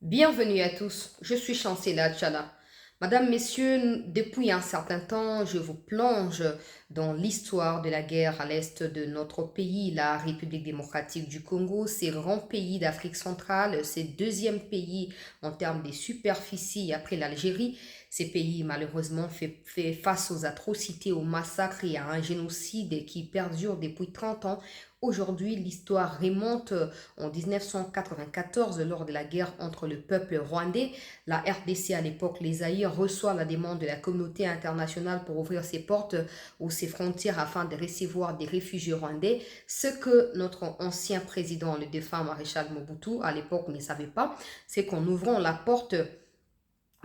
Bienvenue à tous, je suis Chancela Tchala. Madame, Messieurs, depuis un certain temps, je vous plonge dans l'histoire de la guerre à l'est de notre pays, la République démocratique du Congo. C'est grand pays d'Afrique centrale, c'est deuxième pays en termes de superficie après l'Algérie. Ces pays, malheureusement, fait face aux atrocités, aux massacres et à un génocide qui perdure depuis 30 ans. Aujourd'hui, l'histoire remonte en 1994 lors de la guerre entre le peuple rwandais. La RDC à l'époque, les Zaïre, reçoit la demande de la communauté internationale pour ouvrir ses portes ou ses frontières afin de recevoir des réfugiés rwandais. Ce que notre ancien président, le défunt maréchal Mobutu, à l'époque ne savait pas, c'est qu'en ouvrant la porte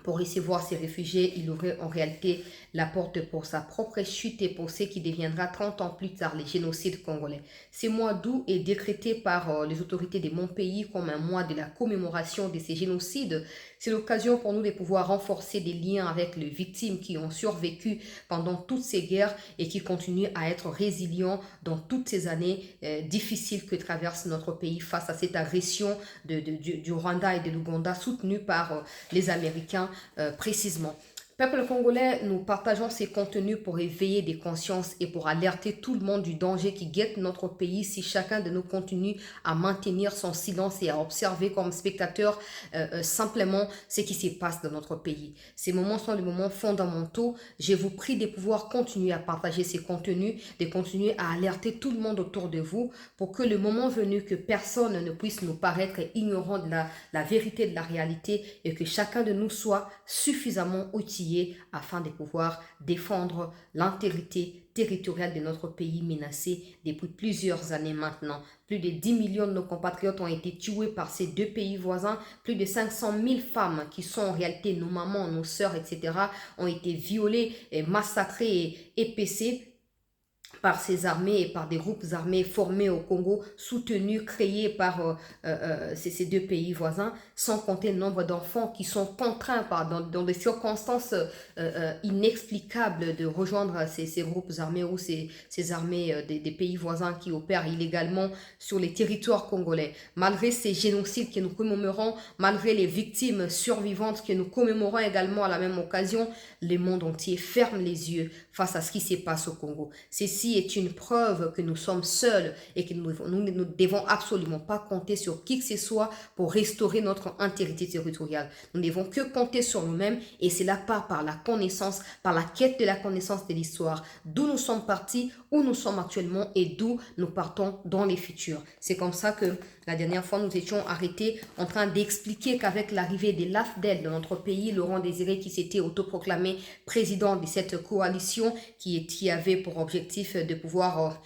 pour recevoir ces réfugiés, il ouvrait en réalité la porte pour sa propre chute et pour ce qui deviendra 30 ans plus tard les génocides congolais. Ce mois d'août est décrété par les autorités de mon pays comme un mois de la commémoration de ces génocides. C'est l'occasion pour nous de pouvoir renforcer des liens avec les victimes qui ont survécu pendant toutes ces guerres et qui continuent à être résilients dans toutes ces années difficiles que traverse notre pays face à cette agression du Rwanda et de l'Ouganda soutenue par les Américains précisément. Peuple congolais, nous partageons ces contenus pour éveiller des consciences et pour alerter tout le monde du danger qui guette notre pays si chacun de nous continue à maintenir son silence et à observer comme spectateur simplement ce qui se passe dans notre pays. Ces moments sont des moments fondamentaux. Je vous prie de pouvoir continuer à partager ces contenus, de continuer à alerter tout le monde autour de vous pour que le moment venu que personne ne puisse nous paraître ignorant de la vérité de la réalité et que chacun de nous soit suffisamment outillé afin de pouvoir défendre l'intégrité territoriale de notre pays menacé depuis plusieurs années maintenant. Plus de 10 millions de nos compatriotes ont été tués par ces deux pays voisins. Plus de 500 000 femmes qui sont en réalité nos mamans, nos sœurs, etc. ont été violées, et massacrées et épaissées par ces armées et par des groupes armés formés au Congo, soutenus, créés par ces deux pays voisins, sans compter le nombre d'enfants qui sont contraints dans des circonstances inexplicables de rejoindre ces groupes armés ou ces armées des pays voisins qui opèrent illégalement sur les territoires congolais. Malgré ces génocides que nous commémorons, malgré les victimes survivantes que nous commémorons également à la même occasion, le monde entier ferme les yeux face à ce qui se passe au Congo. Ceci est une preuve que nous sommes seuls et que nous ne devons absolument pas compter sur qui que ce soit pour restaurer notre intégrité territoriale. Nous ne devons que compter sur nous-mêmes et c'est là par la connaissance, par la quête de la connaissance de l'histoire, d'où nous sommes partis, où nous sommes actuellement et d'où nous partons dans les futurs. C'est comme ça que la dernière fois, nous étions arrêtés en train d'expliquer qu'avec l'arrivée de l'AFDEL dans notre pays, Laurent Désiré qui s'était autoproclamé président de cette coalition qui avait pour objectif de pouvoir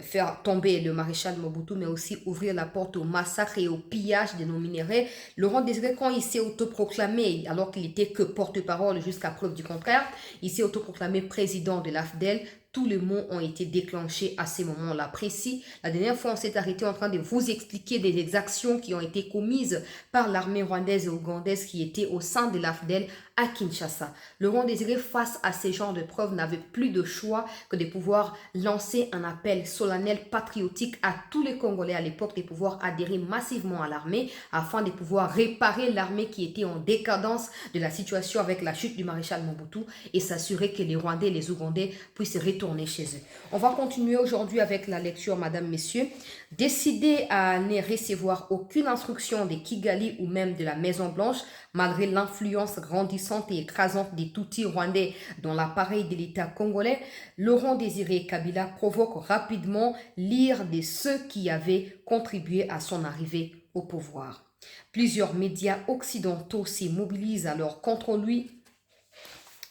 faire tomber le maréchal Mobutu, mais aussi ouvrir la porte au massacre et au pillage de nos minéraux. Laurent Désiré, quand il s'est autoproclamé, alors qu'il n'était que porte-parole jusqu'à preuve du contraire, il s'est autoproclamé président de l'AFDEL. Tous les mots ont été déclenchés à ces moments-là précis. La dernière fois, on s'est arrêté en train de vous expliquer des exactions qui ont été commises par l'armée rwandaise et ougandaise qui était au sein de l'AFDEL à Kinshasa. Laurent Désiré, face à ces genres de preuves, n'avait plus de choix que de pouvoir lancer un appel solennel patriotique à tous les Congolais à l'époque de pouvoir adhérer massivement à l'armée afin de pouvoir réparer l'armée qui était en décadence de la situation avec la chute du maréchal Mobutu et s'assurer que les Rwandais et les Ougandais puissent retourner chez eux. On va continuer aujourd'hui avec la lecture, Madame, Messieurs. Décidé à ne recevoir aucune instruction de Kigali ou même de la Maison Blanche, malgré l'influence grandissante et écrasante des Tutsis rwandais dans l'appareil de l'État congolais, Laurent Désiré Kabila provoque rapidement l'ire de ceux qui avaient contribué à son arrivée au pouvoir. Plusieurs médias occidentaux s'y mobilisent alors contre lui,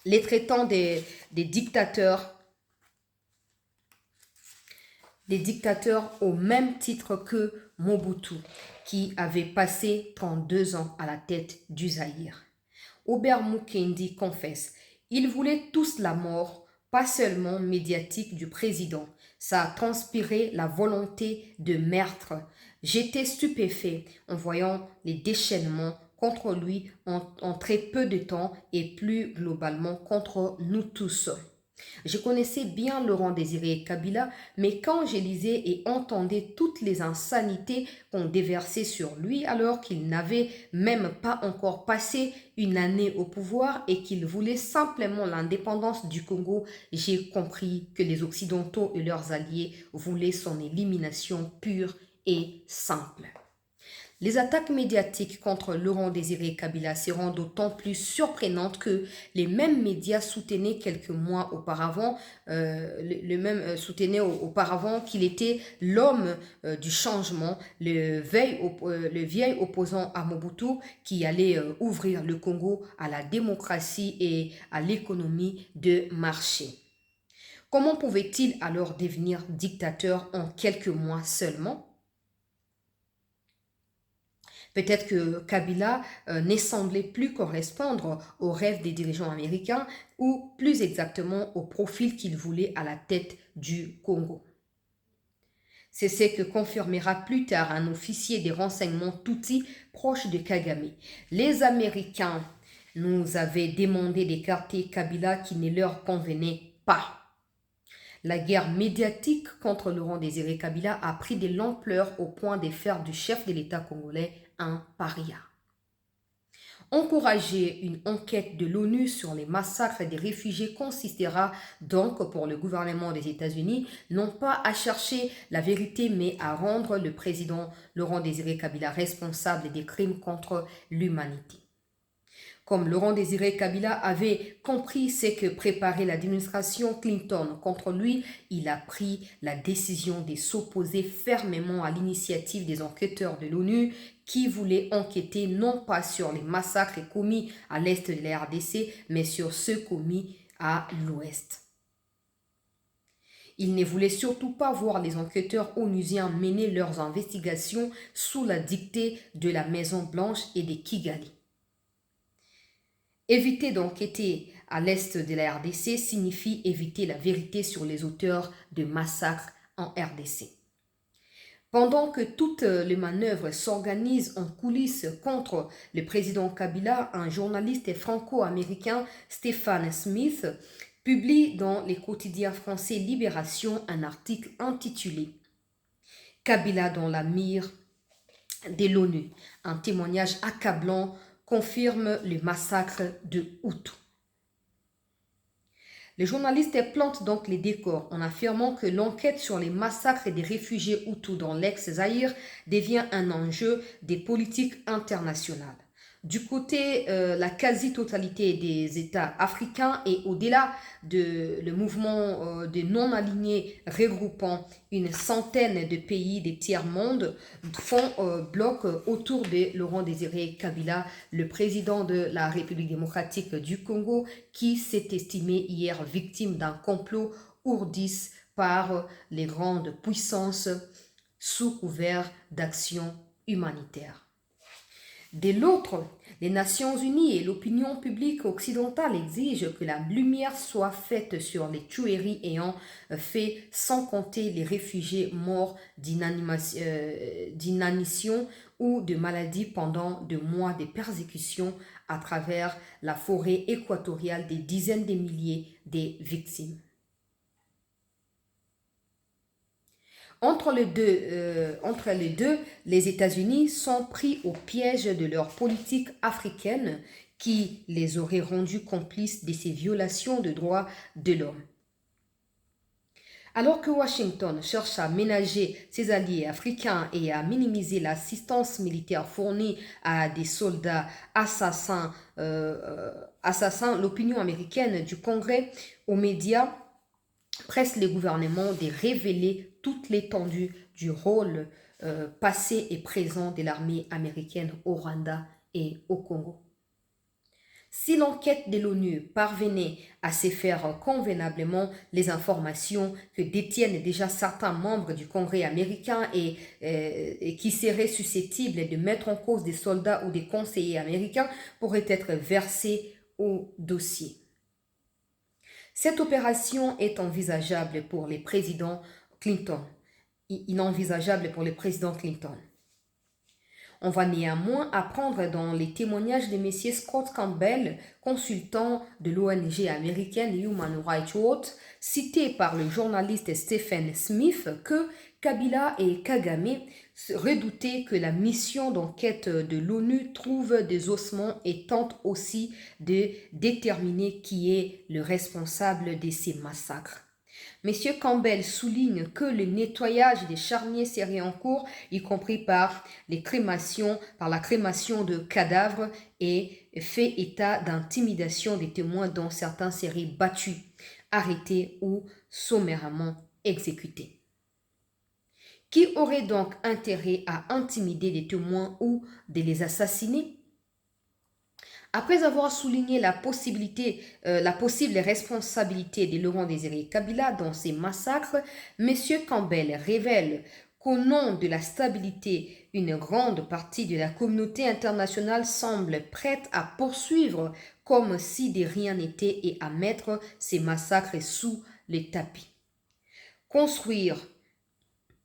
les traitant des dictateurs au même titre que Mobutu, qui avait passé 32 ans à la tête du Zaïre. Aubert Mukendi confesse, ils voulaient tous la mort, pas seulement médiatique du président. Ça a transpiré la volonté de meurtre. J'étais stupéfait en voyant les déchaînements contre lui en très peu de temps et plus globalement contre nous tous. Je connaissais bien Laurent Désiré Kabila, mais quand je lisais et entendais toutes les insanités qu'on déversait sur lui alors qu'il n'avait même pas encore passé une année au pouvoir et qu'il voulait simplement l'indépendance du Congo, j'ai compris que les Occidentaux et leurs alliés voulaient son élimination pure et simple. Les attaques médiatiques contre Laurent Désiré Kabila seront d'autant plus surprenantes que les mêmes médias soutenaient quelques mois auparavant, soutenaient auparavant qu'il était l'homme du changement, le vieil opposant à Mobutu qui allait ouvrir le Congo à la démocratie et à l'économie de marché. Comment pouvait-il alors devenir dictateur en quelques mois seulement? Peut-être que Kabila ne semblait plus correspondre aux rêves des dirigeants américains ou plus exactement au profil qu'il voulait à la tête du Congo. C'est ce que confirmera plus tard un officier des renseignements Tutsi proche de Kagame. Les Américains nous avaient demandé d'écarter Kabila qui ne leur convenait pas. La guerre médiatique contre Laurent Désiré Kabila a pris de l'ampleur au point de faire du chef de l'État congolais un paria. Encourager une enquête de l'ONU sur les massacres des réfugiés consistera donc pour le gouvernement des États-Unis non pas à chercher la vérité mais à rendre le président Laurent Désiré Kabila responsable des crimes contre l'humanité. Comme Laurent Désiré Kabila avait compris ce que préparait l'administration Clinton contre lui, il a pris la décision de s'opposer fermement à l'initiative des enquêteurs de l'ONU qui voulaient enquêter non pas sur les massacres commis à l'est de la RDC, mais sur ceux commis à l'ouest. Il ne voulait surtout pas voir les enquêteurs onusiens mener leurs investigations sous la dictée de la Maison-Blanche et de Kigali. Éviter d'enquêter à l'est de la RDC signifie éviter la vérité sur les auteurs de massacres en RDC. Pendant que toutes les manœuvres s'organisent en coulisses contre le président Kabila, un journaliste franco-américain, Stephen Smith, publie dans les quotidiens français Libération un article intitulé « Kabila dans la mire de l'ONU », un témoignage accablant confirme le massacre de Hutu. Le journaliste plante donc les décors en affirmant que l'enquête sur les massacres des réfugiés Hutus dans l'ex-Zaïre devient un enjeu des politiques internationales. Du côté, la quasi-totalité des États africains et au-delà le mouvement des non-alignés regroupant une centaine de pays des tiers-mondes font bloc autour de Laurent Désiré Kabila, le président de la République démocratique du Congo, qui s'est estimé hier victime d'un complot ourdis par les grandes puissances sous couvert d'action humanitaire. De l'autre, les Nations Unies et l'opinion publique occidentale exigent que la lumière soit faite sur les tueries ayant fait sans compter les réfugiés morts d'inanition ou de maladies pendant de mois de persécutions à travers la forêt équatoriale des dizaines de milliers de victimes. Entre les deux, les États-Unis sont pris au piège de leur politique africaine qui les aurait rendus complices de ces violations de droits de l'homme. Alors que Washington cherche à ménager ses alliés africains et à minimiser l'assistance militaire fournie à des soldats assassins, l'opinion américaine du Congrès aux médias presse les gouvernements de révéler toute l'étendue du rôle passé et présent de l'armée américaine au Rwanda et au Congo. Si l'enquête de l'ONU parvenait à se faire convenablement, les informations que détiennent déjà certains membres du Congrès américain et qui seraient susceptibles de mettre en cause des soldats ou des conseillers américains pourraient être versées au dossier. Cette opération est envisageable pour les présidents Clinton. Inenvisageable pour le président Clinton. On va néanmoins apprendre dans les témoignages de messieurs Scott Campbell, consultant de l'ONG américaine Human Rights Watch, cité par le journaliste Stephen Smith, que Kabila et Kagame redoutaient que la mission d'enquête de l'ONU trouve des ossements et tente aussi de déterminer qui est le responsable de ces massacres. Monsieur Campbell souligne que le nettoyage des charniers serait en cours, y compris par la crémation de cadavres, et fait état d'intimidation des témoins dont certains seraient battus, arrêtés ou sommairement exécutés. Qui aurait donc intérêt à intimider des témoins ou de les assassiner? Après avoir souligné la possible responsabilité de Laurent Désiré Kabila dans ces massacres, M. Campbell révèle qu'au nom de la stabilité, une grande partie de la communauté internationale semble prête à poursuivre comme si de rien n'était et à mettre ces massacres sous le tapis. Construire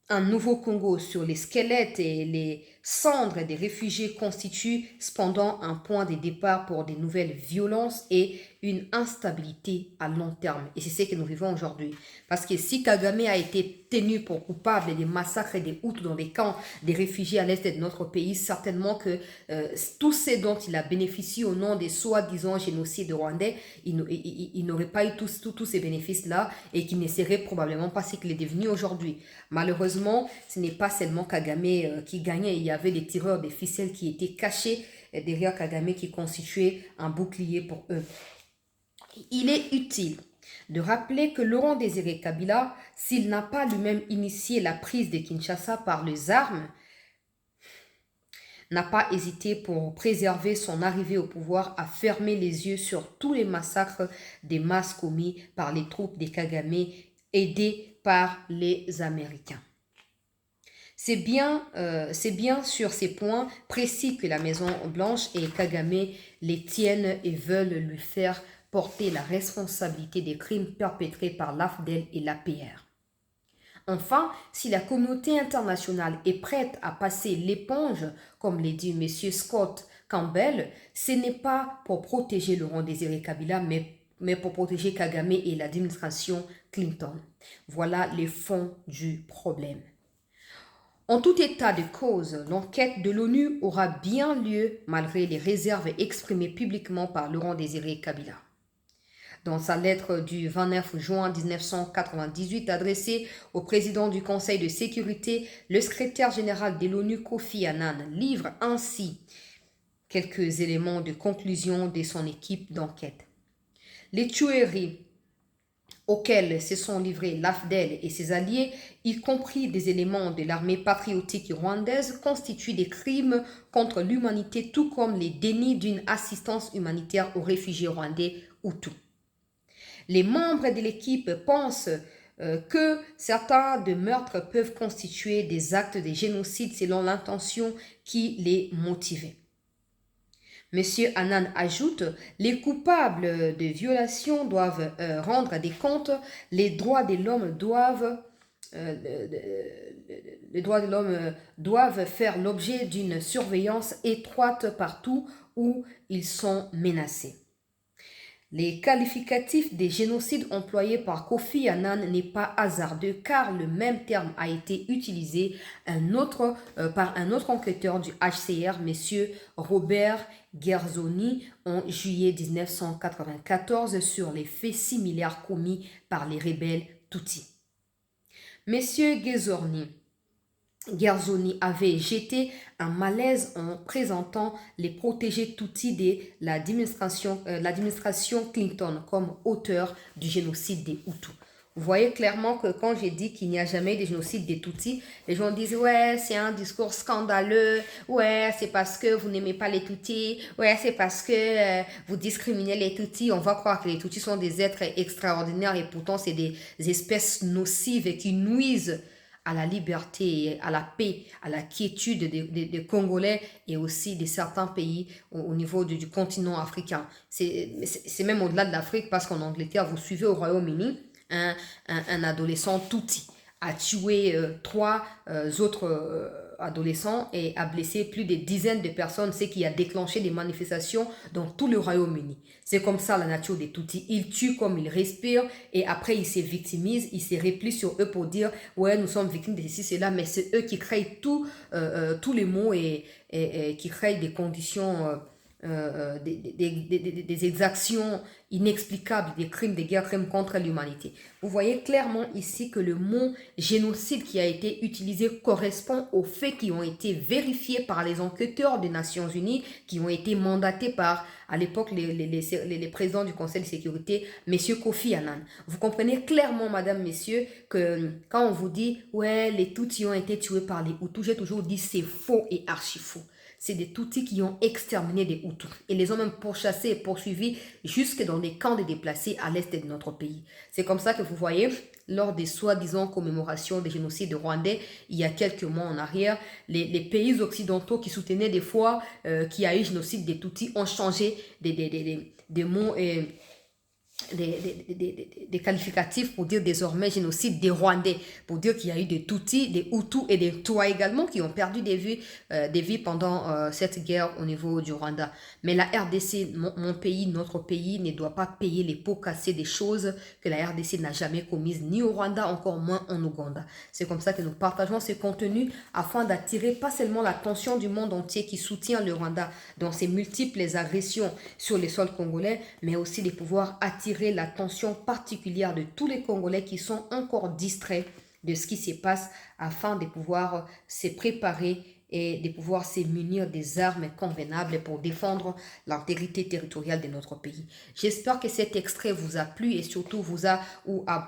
un nouveau Congo sur les squelettes et les cendres des réfugiés constitue cependant un point de départ pour de nouvelles violences et une instabilité à long terme. Et c'est ce que nous vivons aujourd'hui. Parce que si Kagame a été tenu pour coupable des massacres des Hutus dans des camps des réfugiés à l'est de notre pays, certainement que tout ce dont il a bénéficié au nom des soi-disant génocides rwandais, il n'aurait pas eu tous ces bénéfices-là et qu'il ne serait probablement pas ce qu'il est devenu aujourd'hui. Malheureusement, ce n'est pas seulement Kagame qui gagnait, il y avait des tireurs de ficelles qui étaient cachés derrière Kagame qui constituaient un bouclier pour eux. Il est utile de rappeler que Laurent Désiré Kabila, s'il n'a pas lui-même initié la prise de Kinshasa par les armes, n'a pas hésité pour préserver son arrivée au pouvoir à fermer les yeux sur tous les massacres des masses commis par les troupes de Kagame aidées par les Américains. C'est bien sur ces points précis que la Maison-Blanche et Kagame les tiennent et veulent lui faire porter la responsabilité des crimes perpétrés par l'AFDEL et l'APR. Enfin, si la communauté internationale est prête à passer l'éponge, comme l'a dit M. Scott Campbell, ce n'est pas pour protéger Laurent Désiré Kabila, mais pour protéger Kagame et l'administration Clinton. Voilà les fonds du problème. En tout état de cause, l'enquête de l'ONU aura bien lieu malgré les réserves exprimées publiquement par Laurent Désiré Kabila. Dans sa lettre du 29 juin 1998 adressée au président du Conseil de sécurité, le secrétaire général de l'ONU Kofi Annan livre ainsi quelques éléments de conclusion de son équipe d'enquête. Les tueries auxquelles se sont livrés l'AFDEL et ses alliés, y compris des éléments de l'armée patriotique rwandaise, constituent des crimes contre l'humanité, tout comme les dénis d'une assistance humanitaire aux réfugiés rwandais Hutus. Les membres de l'équipe pensent que certains de meurtres peuvent constituer des actes de génocide selon l'intention qui les motivait. Monsieur Annan ajoute, les coupables de violations doivent rendre des comptes, les droits de l'homme doivent faire l'objet d'une surveillance étroite partout où ils sont menacés. Les qualificatifs des génocides employés par Kofi Annan n'est pas hasardeux car le même terme a été utilisé par un autre enquêteur du HCR, M. Robert Gersony, en juillet 1994 sur les faits similaires commis par les rebelles Tutsis. M. Gersony avait jeté un malaise en présentant les protégés Tutsis de l'administration Clinton comme auteurs du génocide des Hutus. Vous voyez clairement que quand j'ai dit qu'il n'y a jamais de génocide des Tutsis, les gens disent « Ouais, c'est un discours scandaleux. Ouais, c'est parce que vous n'aimez pas les Tutsis. Ouais, c'est parce que vous discriminez les Tutsis. » On va croire que les Tutsis sont des êtres extraordinaires et pourtant c'est des espèces nocives qui nuisent à la liberté, à la paix, à la quiétude des Congolais et aussi de certains pays au niveau du continent africain. C'est même au-delà de l'Afrique parce qu'en Angleterre, vous suivez au Royaume-Uni, un adolescent Tutsi a tué trois autres adolescents et a blessé plus de dizaines de personnes, ce qui a déclenché des manifestations dans tout le Royaume-Uni. C'est comme ça la nature des Tutsis. Ils tuent comme ils respirent et après ils se victimisent, ils se replient sur eux pour dire ouais nous sommes victimes de ceci, cela, mais c'est eux qui créent tous les maux et qui créent des conditions, des exactions inexplicables, des crimes de guerre, crimes contre l'humanité. Vous voyez clairement ici que le mot génocide qui a été utilisé correspond aux faits qui ont été vérifiés par les enquêteurs des Nations Unies, qui ont été mandatés par, à l'époque, les présidents du Conseil de sécurité, M. Kofi Annan. Vous comprenez clairement, madame, messieurs, que quand on vous dit, ouais, les Tutsis ont été tués par les Hutus, j'ai toujours dit c'est faux et archi faux. C'est des Tutsis qui ont exterminé des Hutus et les ont même pourchassés et poursuivis jusque dans les camps de déplacés à l'est de notre pays. C'est comme ça que vous voyez, lors des soi-disant commémorations des génocides rwandais, il y a quelques mois en arrière, les pays occidentaux qui soutenaient des fois qu'il y a eu génocide des Tutsis ont changé des mots et des qualificatifs pour dire désormais génocide des Rwandais, pour dire qu'il y a eu des Tutsis, des Hutus et des Tutsis également qui ont perdu des vies pendant cette guerre au niveau du Rwanda. Mais la RDC, mon pays, notre pays, ne doit pas payer les pots cassés des choses que la RDC n'a jamais commises, ni au Rwanda, encore moins en Ouganda. C'est comme ça que nous partageons ce contenu afin d'attirer pas seulement l'attention du monde entier qui soutient le Rwanda dans ses multiples agressions sur les sols congolais, mais aussi de pouvoir attirer l'attention particulière de tous les Congolais qui sont encore distraits de ce qui se passe afin de pouvoir se préparer et de pouvoir se munir des armes convenables pour défendre l'intégrité territoriale de notre pays. J'espère que cet extrait vous a plu et surtout vous a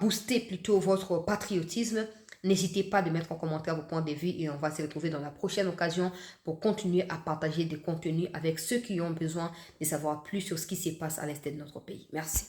boosté plutôt votre patriotisme. N'hésitez pas de mettre en commentaire vos points de vue et on va se retrouver dans la prochaine occasion pour continuer à partager des contenus avec ceux qui ont besoin de savoir plus sur ce qui se passe à l'est de notre pays. Merci.